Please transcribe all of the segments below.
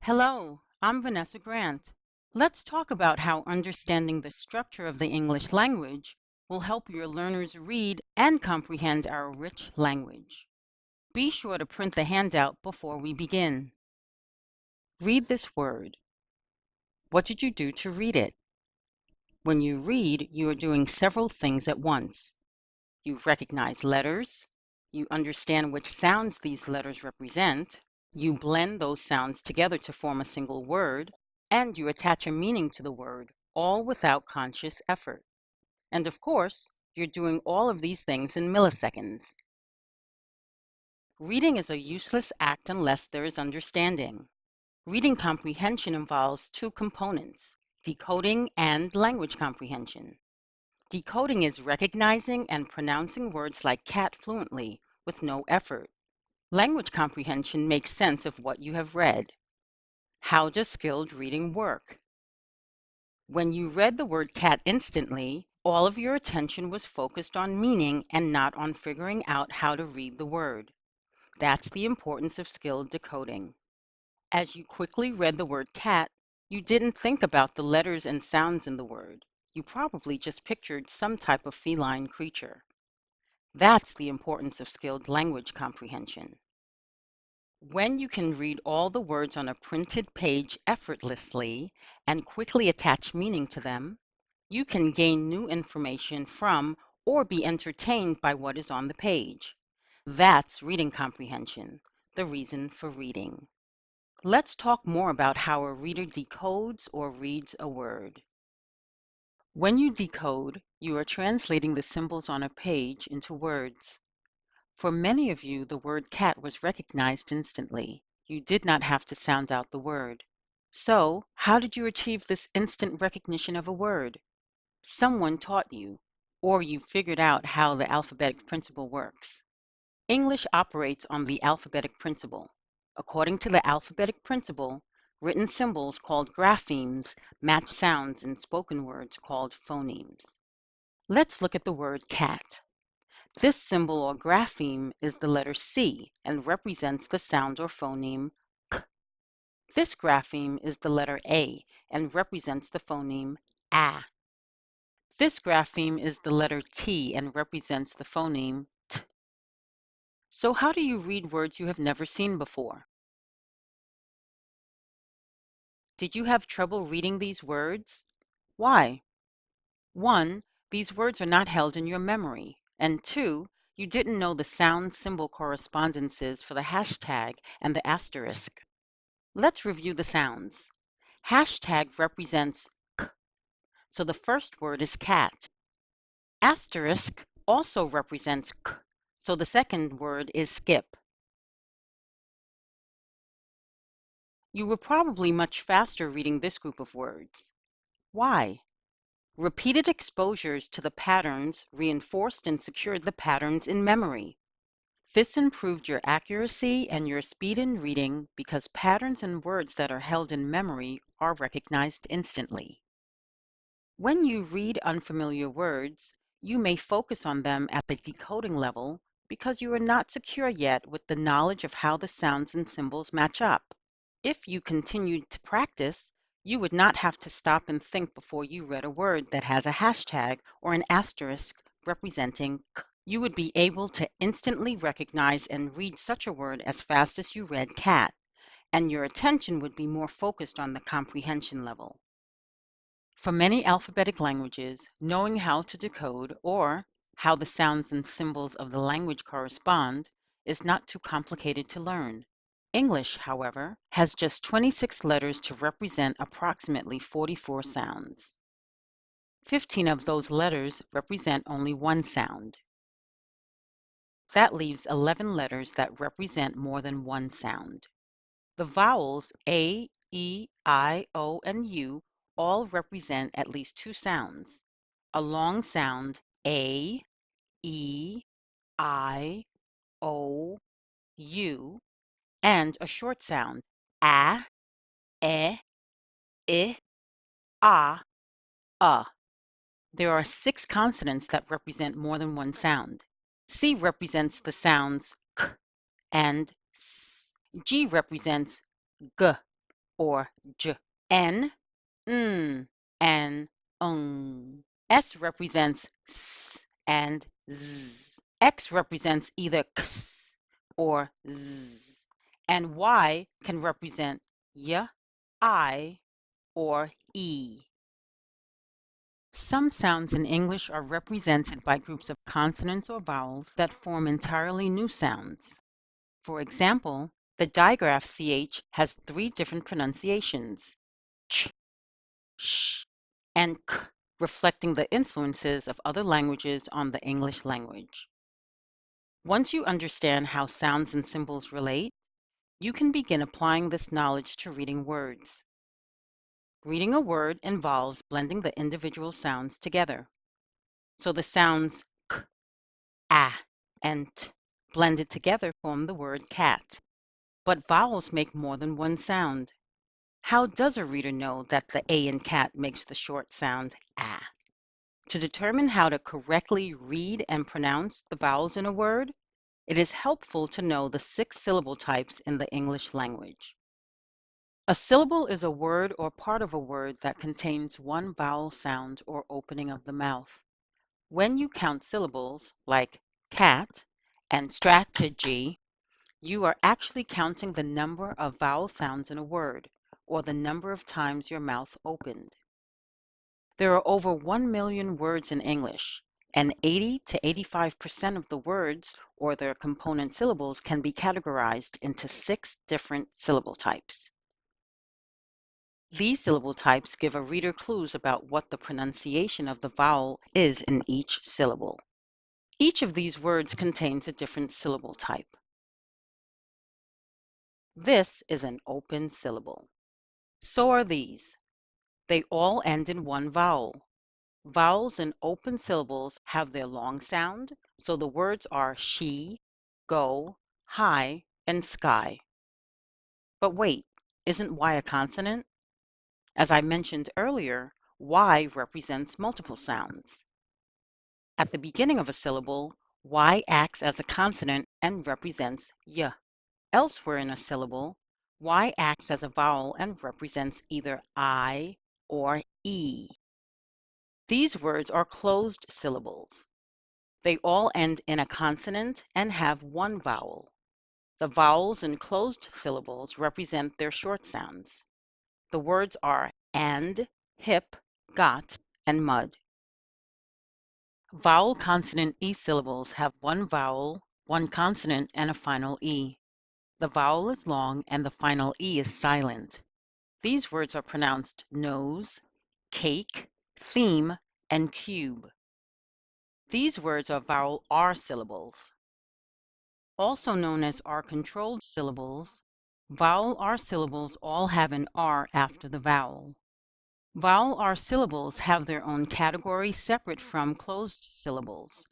Hello, I'm Vanessa Grant. Let's talk about how understanding the structure of the English language will help your learners read and comprehend our rich language. Be sure to print the handout before we begin. Read this word. What did you do to read it? When you read, you are doing several things at once. You recognize letters, you understand which sounds these letters represent, you blend those sounds together to form a single word, and you attach a meaning to the word, all without conscious effort. And of course, you're doing all of these things in milliseconds. Reading is a useless act unless there is understanding. Reading comprehension involves two components, decoding and language comprehension. Decoding is recognizing and pronouncing words like cat fluently with no effort. Language comprehension makes sense of what you have read. How does skilled reading work? When you read the word cat instantly, all of your attention was focused on meaning and not on figuring out how to read the word. That's the importance of skilled decoding. As you quickly read the word cat, you didn't think about the letters and sounds in the word. You probably just pictured some type of feline creature. That's the importance of skilled language comprehension. When you can read all the words on a printed page effortlessly and quickly attach meaning to them, you can gain new information from or be entertained by what is on the page. That's reading comprehension, the reason for reading. Let's talk more about how a reader decodes or reads a word. When you decode, you are translating the symbols on a page into words. For many of you, the word cat was recognized instantly. You did not have to sound out the word. So, how did you achieve this instant recognition of a word? Someone taught you, or you figured out how the alphabetic principle works. English operates on the alphabetic principle. According to the alphabetic principle, written symbols called graphemes match sounds in spoken words called phonemes. Let's look at the word cat. This symbol or grapheme is the letter C and represents the sound or phoneme k. This grapheme is the letter A and represents the phoneme a. This grapheme is the letter T and represents the phoneme t. So how do you read words you have never seen before? Did you have trouble reading these words? Why? 1. These words are not held in your memory. And 2. You didn't know the sound-symbol correspondences for the hashtag and the asterisk. Let's review the sounds. Hashtag represents k, so the first word is cat. Asterisk also represents k, so the second word is skip. You were probably much faster reading this group of words. Why? Repeated exposures to the patterns reinforced and secured the patterns in memory. This improved your accuracy and your speed in reading because patterns in words that are held in memory are recognized instantly. When you read unfamiliar words, you may focus on them at the decoding level because you are not secure yet with the knowledge of how the sounds and symbols match up. If you continued to practice, you would not have to stop and think before you read a word that has a hashtag or an asterisk representing k. You would be able to instantly recognize and read such a word as fast as you read cat, and your attention would be more focused on the comprehension level. For many alphabetic languages, knowing how to decode or how the sounds and symbols of the language correspond is not too complicated to learn. English, however, has just 26 letters to represent approximately 44 sounds. 15 of those letters represent only one sound. That leaves 11 letters that represent more than one sound. The vowels A, E, I, O, and U all represent at least two sounds. A long sound A, E, I, O, U, and a short sound a, e, a, a. There are 6 consonants that represent more than one sound. C represents the sounds k and s. G represents g or j. N, and S represents s and z. X represents either ks or z. And Y can represent y, I, or e. Some sounds in English are represented by groups of consonants or vowels that form entirely new sounds. For example, the digraph CH has 3 different pronunciations: ch, sh, and k, reflecting the influences of other languages on the English language. Once you understand how sounds and symbols relate, you can begin applying this knowledge to reading words. Reading a word involves blending the individual sounds together. So the sounds k, a, and t blended together form the word cat. But vowels make more than one sound. How does a reader know that the A in cat makes the short sound a? To determine how to correctly read and pronounce the vowels in a word, it is helpful to know the 6 syllable types in the English language. A syllable is a word or part of a word that contains one vowel sound or opening of the mouth. When you count syllables, like cat and strategy, you are actually counting the number of vowel sounds in a word, or the number of times your mouth opened. There are over 1 million words in English, and 80 to 85% of the words or their component syllables can be categorized into 6 different syllable types. These syllable types give a reader clues about what the pronunciation of the vowel is in each syllable. Each of these words contains a different syllable type. This is an open syllable. So are these. They all end in one vowel. Vowels in open syllables have their long sound, so the words are she, go, high, and sky. But wait, isn't Y a consonant? As I mentioned earlier, Y represents multiple sounds. At the beginning of a syllable, Y acts as a consonant and represents y. Elsewhere in a syllable, Y acts as a vowel and represents either I or E. These words are closed syllables. They all end in a consonant and have one vowel. The vowels in closed syllables represent their short sounds. The words are and, hip, got, and mud. Vowel consonant E syllables have one vowel, one consonant, and a final E. The vowel is long and the final E is silent. These words are pronounced nose, cake, theme, and cube. These words are vowel R syllables. Also known as R-controlled syllables, vowel R syllables all have an R after the vowel. Vowel R syllables have their own category separate from closed syllables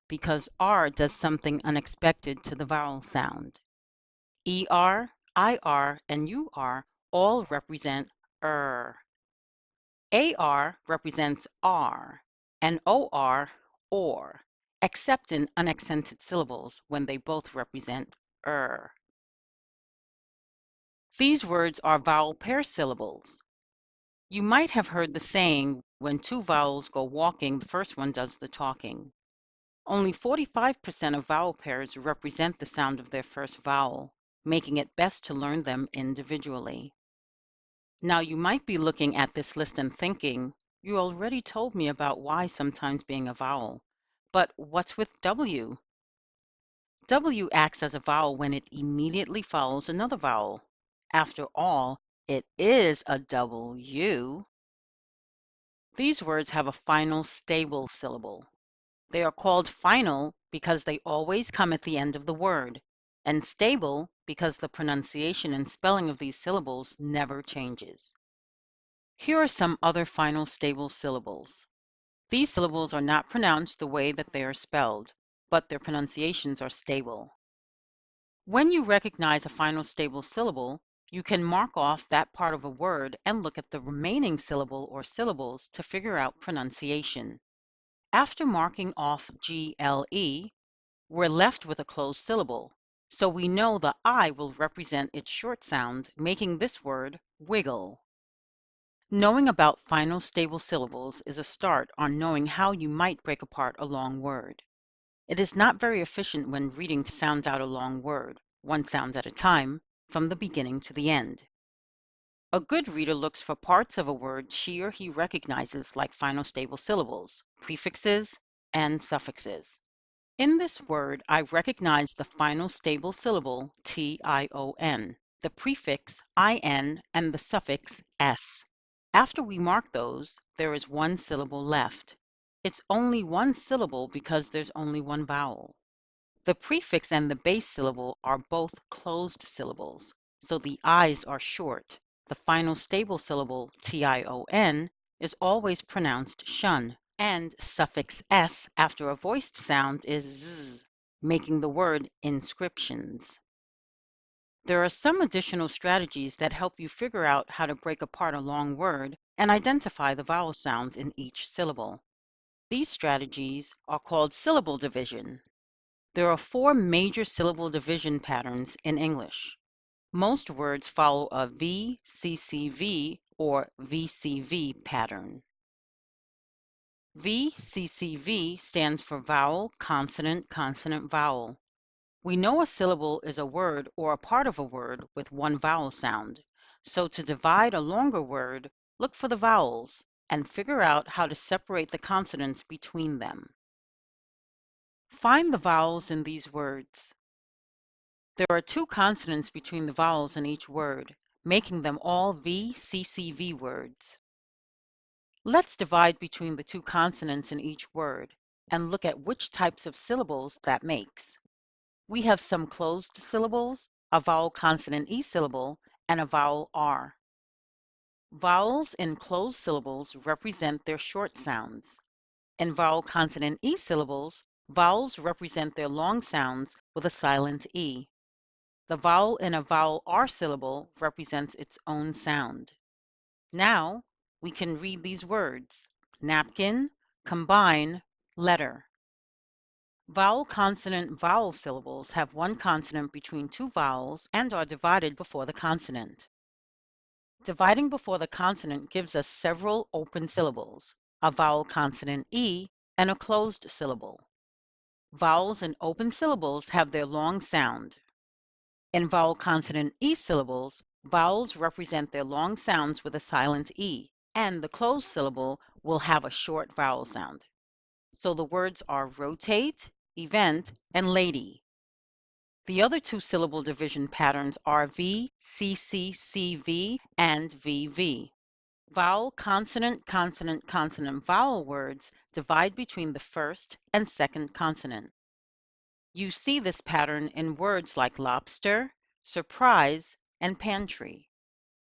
because R does something unexpected to the vowel sound. ER, IR, and UR all represent AR represents R, and OR, OR, except in unaccented syllables when they both represent These words are vowel pair syllables. You might have heard the saying, when 2 vowels go walking, the first one does the talking. Only 45% of vowel pairs represent the sound of their first vowel, making it best to learn them individually. Now you might be looking at this list and thinking, you already told me about Y sometimes being a vowel, but what's with W? W acts as a vowel when it immediately follows another vowel. After all, it is a W. These words have a final stable syllable. They are called final because they always come at the end of the word, and stable because the pronunciation and spelling of these syllables never changes. Here are some other final stable syllables. These syllables are not pronounced the way that they are spelled, but their pronunciations are stable. When you recognize a final stable syllable, you can mark off that part of a word and look at the remaining syllable or syllables to figure out pronunciation. After marking off GLE, we're left with a closed syllable, so we know the I will represent its short sound, making this word Wiggle. Knowing about final stable syllables is a start on knowing how you might break apart a long word. It is not very efficient when reading to sound out a long word, one sound at a time, from the beginning to the end. A good reader looks for parts of a word she or he recognizes like final stable syllables, prefixes, and suffixes. In this word, I recognize the final stable syllable tion, the prefix in, and the suffix s. After we mark those, there is one syllable left. It's only one syllable because there's only one vowel. The prefix and the base syllable are both closed syllables, so the i's are short. The final stable syllable tion is always pronounced shun, and suffix s after a voiced sound is z, making the word inscriptions. There are some additional strategies that help you figure out how to break apart a long word and identify the vowel sounds in each syllable. These strategies are called syllable division. There are 4 major syllable division patterns in English. Most words follow a VCCV or VCV pattern. VCCV stands for vowel, consonant, consonant, vowel. We know a syllable is a word or a part of a word with one vowel sound. So to divide a longer word, look for the vowels and figure out how to separate the consonants between them. Find the vowels in these words. There are 2 consonants between the vowels in each word, making them all VCCV words. Let's divide between the 2 consonants in each word and look at which types of syllables that makes. We have some closed syllables, a vowel consonant E syllable, and a vowel R. Vowels in closed syllables represent their short sounds. In vowel consonant E syllables, vowels represent their long sounds with a silent E. The vowel in a vowel R syllable represents its own sound. Now, we can read these words: napkin, combine, letter. Vowel consonant vowel syllables have one consonant between 2 vowels and are divided before the consonant. Dividing before the consonant gives us several open syllables, a vowel consonant E and a closed syllable. Vowels in open syllables have their long sound. In vowel consonant E syllables, vowels represent their long sounds with a silent E, and the closed syllable will have a short vowel sound. So the words are rotate, event, and lady. The other 2 syllable division patterns are VCCCV and VV. Vowel, consonant, consonant, consonant, vowel words divide between the first and second consonant. You see this pattern in words like lobster, surprise, and pantry.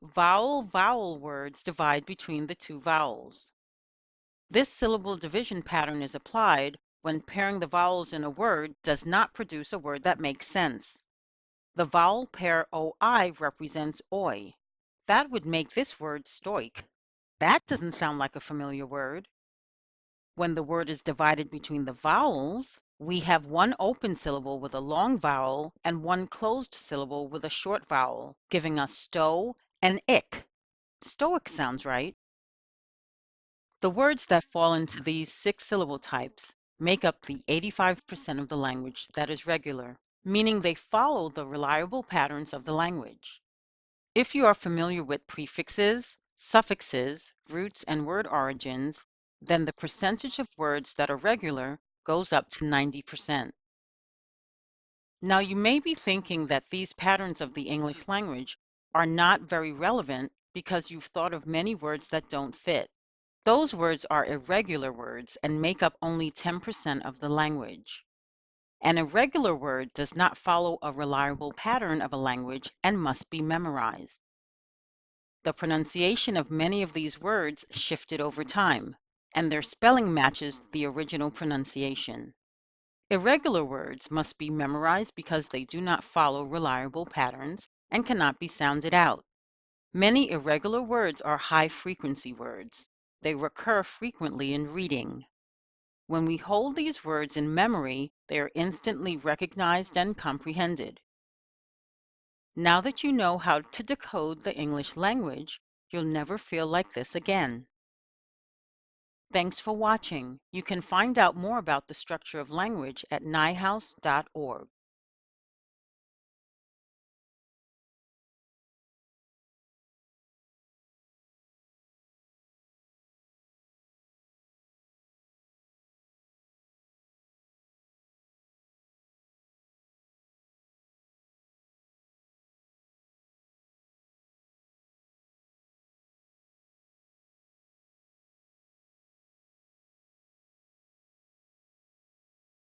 Vowel-vowel words divide between the 2 vowels. This syllable division pattern is applied when pairing the vowels in a word does not produce a word that makes sense. The vowel pair OI represents oi. That would make this word stoic. That doesn't sound like a familiar word. When the word is divided between the vowels, we have one open syllable with a long vowel and one closed syllable with a short vowel, giving us stow and ick. Stoic sounds right. The words that fall into these 6 syllable types make up the 85% of the language that is regular, meaning they follow the reliable patterns of the language. If you are familiar with prefixes, suffixes, roots, and word origins, then the percentage of words that are regular goes up to 90%. Now you may be thinking that these patterns of the English language are not very relevant because you've thought of many words that don't fit. Those words are irregular words and make up only 10% of the language. An irregular word does not follow a reliable pattern of a language and must be memorized. The pronunciation of many of these words shifted over time, and their spelling matches the original pronunciation. Irregular words must be memorized because they do not follow reliable patterns and cannot be sounded out. Many irregular words are high-frequency words. They recur frequently in reading. When we hold these words in memory, they are instantly recognized and comprehended. Now that you know how to decode the English language, you'll never feel like this again. Thanks for watching. You can find out more about the structure of language at nyhouse.org.